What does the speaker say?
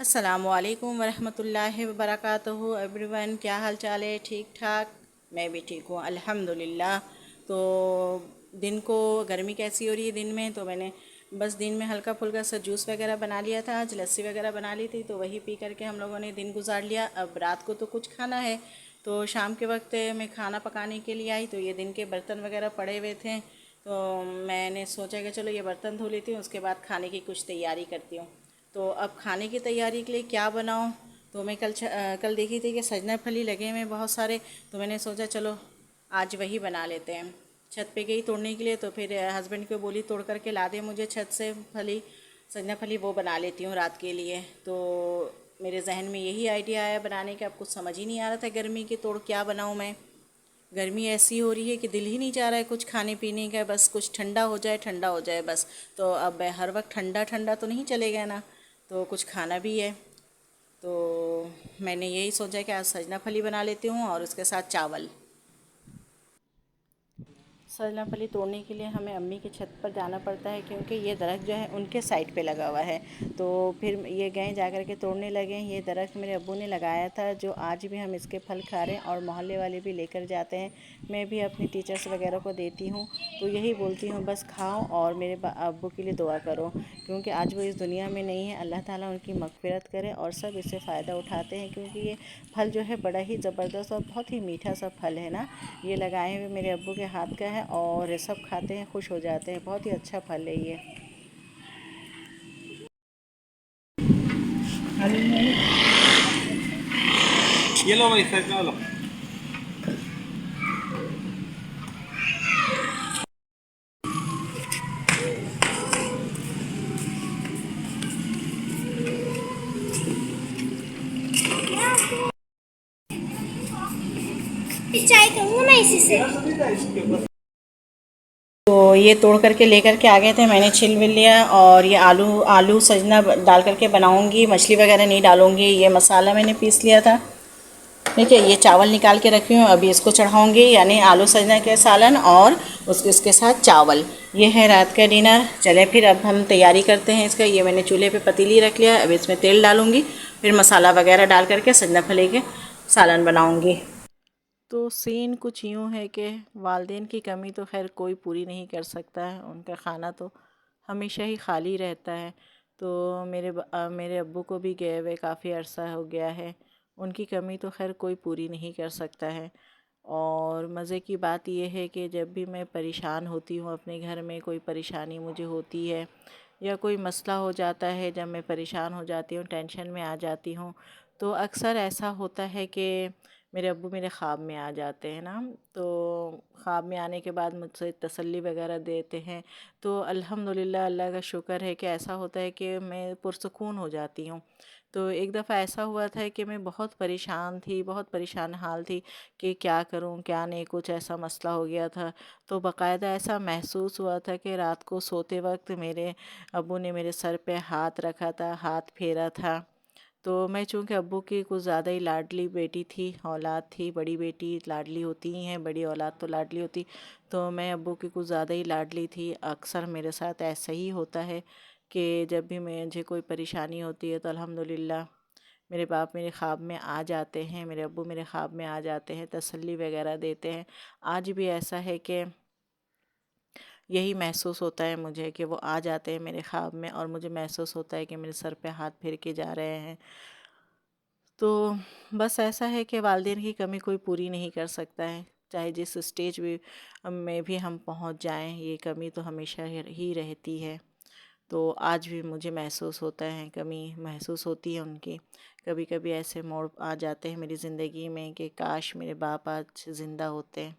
अस्सलामुअलैकुम वरहमतुल्लाहि वबरकातुहू एवरीवन, क्या हाल चाल है? ठीक ठाक। मैं भी ठीक हूँ अल्हम्दुलिल्लाह। तो दिन को गर्मी कैसी हो रही है दिन में, तो मैंने बस दिन में हल्का फुल्का सा जूस वगैरह बना लिया था। आज लस्सी वगैरह बना ली थी, तो वही पी करके हम लोगों ने दिन गुजार लिया। अब रात को तो कुछ खाना है, तो शाम के वक्त मैं खाना पकाने के लिए आई, तो ये दिन के बर्तन वगैरह पड़े हुए थे, तो मैंने सोचा कि चलो ये बर्तन धो लेती हूँ, उसके बाद खाने की कुछ तैयारी करती हूँ। तो अब खाने की तैयारी के लिए क्या बनाऊं? तो मैं कल देखी थी कि सजना फली लगे हुए हैं बहुत सारे, तो मैंने सोचा चलो आज वही बना लेते हैं। छत पे गई तोड़ने के लिए, तो फिर हस्बैंड को बोली तोड़ करके ला दे मुझे छत से फली, सजना फली, वो बना लेती हूँ रात के लिए। तो मेरे जहन में यही आइडिया आया बनाने का। अब कुछ समझ ही नहीं आ रहा था गर्मी की तोड़ क्या बनाऊँ मैं। गर्मी ऐसी हो रही है कि दिल ही नहीं चाह रहा है कुछ खाने पीने का, बस कुछ ठंडा हो जाए, ठंडा हो जाए बस। तो अब हर वक्त ठंडा ठंडा तो नहीं चलेगा ना, तो कुछ खाना भी है। तो मैंने यही सोचा कि आज सजना फली बना लेती हूँ और उसके साथ चावल। सजना फली तोड़ने के लिए हमें अम्मी की छत पर जाना पड़ता है, क्योंकि ये दरख्त जो है उनके साइड पे लगा हुआ है। तो फिर ये गए जा कर के तोड़ने लगे। ये दरख्त मेरे अब्बू ने लगाया था, जो आज भी हम इसके फल खा रहे हैं और मोहल्ले वाले भी लेकर जाते हैं। मैं भी अपनी टीचर्स वगैरह को देती हूँ, तो यही बोलती हूँ बस खाओ और मेरे अब्बू के लिए दुआ करो, क्योंकि आज वो इस दुनिया में नहीं है। अल्लाह ताला उनकी मग़फ़िरत करे। और सब इससे फ़ायदा उठाते हैं, क्योंकि ये फल जो है बड़ा ही ज़बरदस्त और बहुत ही मीठा सा फल है ना। ये लगाए हुए मेरे अब्बू के हाथ का है और सब खाते हैं, खुश हो जाते हैं। बहुत ही अच्छा फल है ये। ये लो भाई, सच में लो। चाय करूँगा मैं इसी से। तो ये तोड़ करके लेकर के आ गए थे, मैंने छिल मिल लिया। और ये आलू आलू सजना डाल करके बनाऊंगी, मछली वगैरह नहीं डालूंगी। ये मसाला मैंने पीस लिया था। ठीक है, ये चावल निकाल के रखी हूँ, अभी इसको चढ़ाऊंगी, यानी आलू सजना के सालन और इसके साथ चावल। ये है रात का डिनर। चले फिर अब हम तैयारी करते हैं इसका। ये मैंने चूल्हे पे पतीली रख लिया, अब इसमें तेल डालूंगी, फिर मसाला वगैरह डाल करके सजना फली के सालन बनाऊंगी। तो सीन कुछ यूँ है कि वालदेन की कमी तो खैर कोई पूरी नहीं कर सकता है, उनका खाना तो हमेशा ही खाली रहता है। तो मेरे अब्बू को भी गए हुए काफ़ी अरसा हो गया है, उनकी कमी तो खैर कोई पूरी नहीं कर सकता है। और मज़े की बात यह है कि जब भी मैं परेशान होती हूँ, अपने घर में कोई परेशानी मुझे होती है या कोई मसला हो जाता है, जब मैं परेशान हो जाती हूँ, टेंशन में आ जाती हूँ, तो अक्सर ऐसा होता है कि मेरे अब्बू मेरे ख़्वाब में आ जाते हैं ना। तो ख़्वाब में आने के बाद मुझसे तसल्ली वगैरह देते हैं। तो अल्हम्दुलिल्लाह, अल्लाह का शुक्र है कि ऐसा होता है कि मैं पुरसुकून हो जाती हूँ। तो एक दफ़ा ऐसा हुआ था कि मैं बहुत परेशान थी, बहुत परेशान हाल थी कि क्या करूँ क्या नहीं, कुछ ऐसा मसला हो गया था। तो बाकायदा ऐसा महसूस हुआ था कि रात को सोते वक्त मेरे अब्बू ने मेरे सर पे हाथ रखा था, हाथ फेरा था। तो मैं चूँकि अब्बू की कुछ ज़्यादा ही लाडली बेटी थी, औलाद थी, बड़ी बेटी लाडली होती ही हैं, बड़ी औलाद तो लाडली होती। तो मैं अब्बू की कुछ ज़्यादा ही लाडली थी। अक्सर मेरे साथ ऐसा ही होता है कि जब भी मुझे कोई परेशानी होती है, तो अल्हम्दुलिल्लाह मेरे बाप मेरे ख़्वाब में आ जाते हैं, मेरे अब्बू मेरे ख़्वाब में आ जाते हैं, तसल्ली वगैरह देते हैं। आज भी ऐसा है कि यही महसूस होता है मुझे कि वो आ जाते हैं मेरे ख़्वाब में, और मुझे महसूस होता है कि मेरे सर पे हाथ फेर के जा रहे हैं। तो बस ऐसा है कि वालिदैन की कमी कोई पूरी नहीं कर सकता है, चाहे जिस स्टेज में भी हम पहुंच जाएं, ये कमी तो हमेशा ही रहती है। तो आज भी मुझे महसूस होता है, कमी महसूस होती है उनकी। कभी कभी ऐसे मोड़ आ जाते हैं मेरी ज़िंदगी में कि काश मेरे बाप आज ज़िंदा होते।